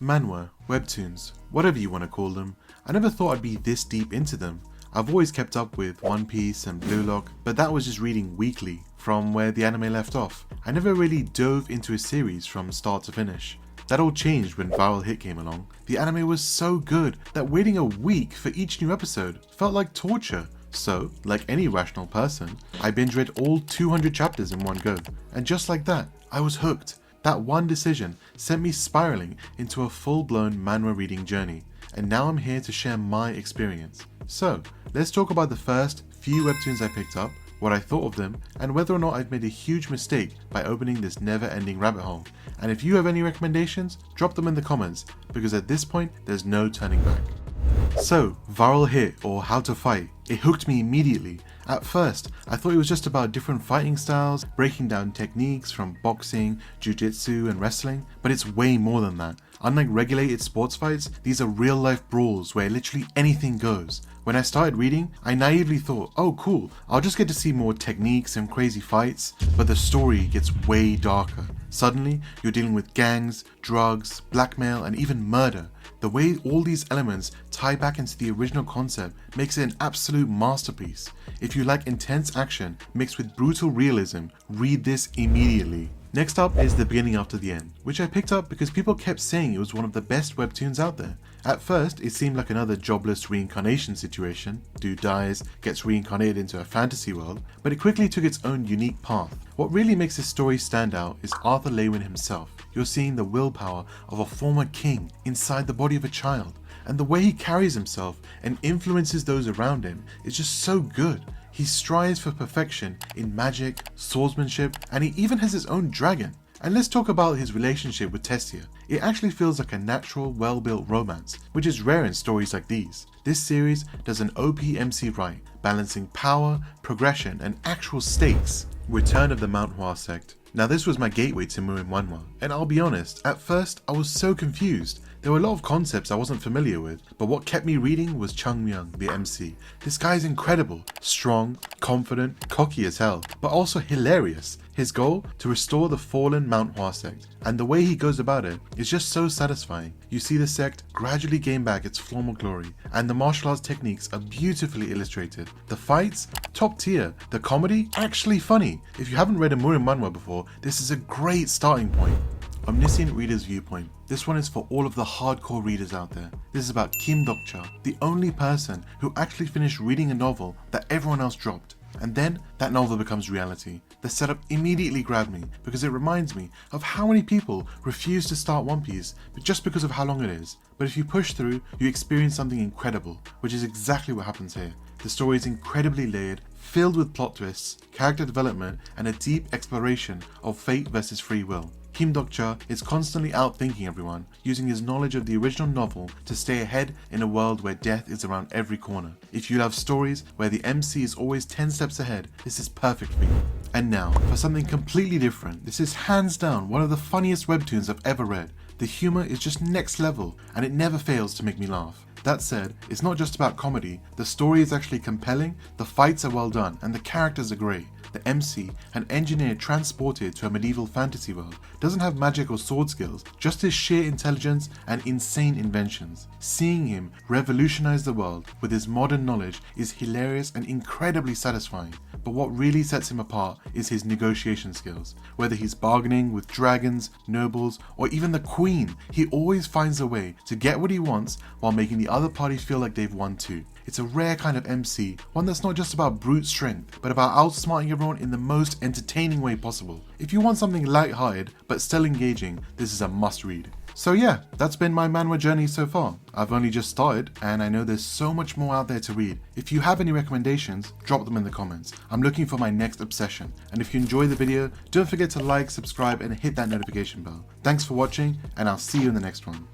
manhwa, webtoons, whatever you want to call them. I never thought I'd be this deep into them. I've always kept up with One Piece and Blue Lock, but that was just reading weekly from where the anime left off. I never really dove into a series from start to finish. That all changed when Viral Hit came along. The anime was so good that waiting a week for each new episode felt like torture. So, like any rational person, I binge read all 200 chapters in one go. And just like that, I was hooked. That one decision sent me spiraling into a full-blown manhwa reading journey. And now I'm here to share my experience. So, let's talk about the first few webtoons I picked up, what I thought of them, and whether or not I've made a huge mistake by opening this never-ending rabbit hole. And if you have any recommendations, drop them in the comments, because at this point, there's no turning back. So, Viral Hit, or How to Fight, it hooked me immediately. At first, I thought it was just about different fighting styles, breaking down techniques from boxing, jiu-jitsu and wrestling, but it's way more than that. Unlike regulated sports fights, these are real-life brawls where literally anything goes. When I started reading, I naively thought, oh cool, I'll just get to see more techniques and crazy fights, but the story gets way darker. Suddenly, you're dealing with gangs, drugs, blackmail, and even murder. The way all these elements tie back into the original concept makes it an absolute masterpiece. If you like intense action mixed with brutal realism, read this immediately. Next up is The Beginning After the End, which I picked up because people kept saying it was one of the best webtoons out there. At first, it seemed like another jobless reincarnation situation. Dude dies, gets reincarnated into a fantasy world, but it quickly took its own unique path. What really makes this story stand out is Arthur Lewin himself. You're seeing the willpower of a former king inside the body of a child, and the way he carries himself and influences those around him is just so good. He strives for perfection in magic, swordsmanship, and he even has his own dragon. And let's talk about his relationship with Tessia. It actually feels like a natural, well-built romance, which is rare in stories like these. This series does an OP-MC right, balancing power, progression, and actual stakes. Return of the Mount Hua Sect. Now this was my gateway to Murin Manhwa, and I'll be honest, at first I was so confused. There were a lot of concepts I wasn't familiar with, but what kept me reading was Chung Myung, the MC. This guy is incredible, strong, confident, cocky as hell, but also hilarious. His goal? To restore the fallen Mount Hua Sect, and the way he goes about it is just so satisfying. You see the sect gradually gain back its former glory, and the martial arts techniques are beautifully illustrated. The fights? Top tier. The comedy? Actually funny. If you haven't read a Murin Manhwa before, this is a great starting point. Omniscient Reader's Viewpoint. This one is for all of the hardcore readers out there. This is about Kim Dok-cha, the only person who actually finished reading a novel that everyone else dropped. And then, that novel becomes reality. The setup immediately grabbed me because it reminds me of how many people refuse to start One Piece just because of how long it is. But if you push through, you experience something incredible, which is exactly what happens here. The story is incredibly layered, filled with plot twists, character development, and a deep exploration of fate versus free will. Kim Dok-cha is constantly outthinking everyone, using his knowledge of the original novel to stay ahead in a world where death is around every corner. If you love stories where the MC is always 10 steps ahead, this is perfect for you. And now, for something completely different, this is hands down one of the funniest webtoons I've ever read. The humor is just next level, and it never fails to make me laugh. That said, it's not just about comedy, the story is actually compelling, the fights are well done, and the characters are great. The MC, an engineer transported to a medieval fantasy world, doesn't have magic or sword skills, just his sheer intelligence and insane inventions. Seeing him revolutionize the world with his modern knowledge is hilarious and incredibly satisfying. But what really sets him apart is his negotiation skills. Whether he's bargaining with dragons, nobles, or even the queen, he always finds a way to get what he wants while making the other party feel like they've won too. It's a rare kind of MC, one that's not just about brute strength, but about outsmarting everyone in the most entertaining way possible. If you want something light-hearted, but still engaging, this is a must-read. So yeah, that's been my manhwa journey so far. I've only just started, and I know there's so much more out there to read. If you have any recommendations, drop them in the comments. I'm looking for my next obsession. And if you enjoyed the video, don't forget to like, subscribe, and hit that notification bell. Thanks for watching, and I'll see you in the next one.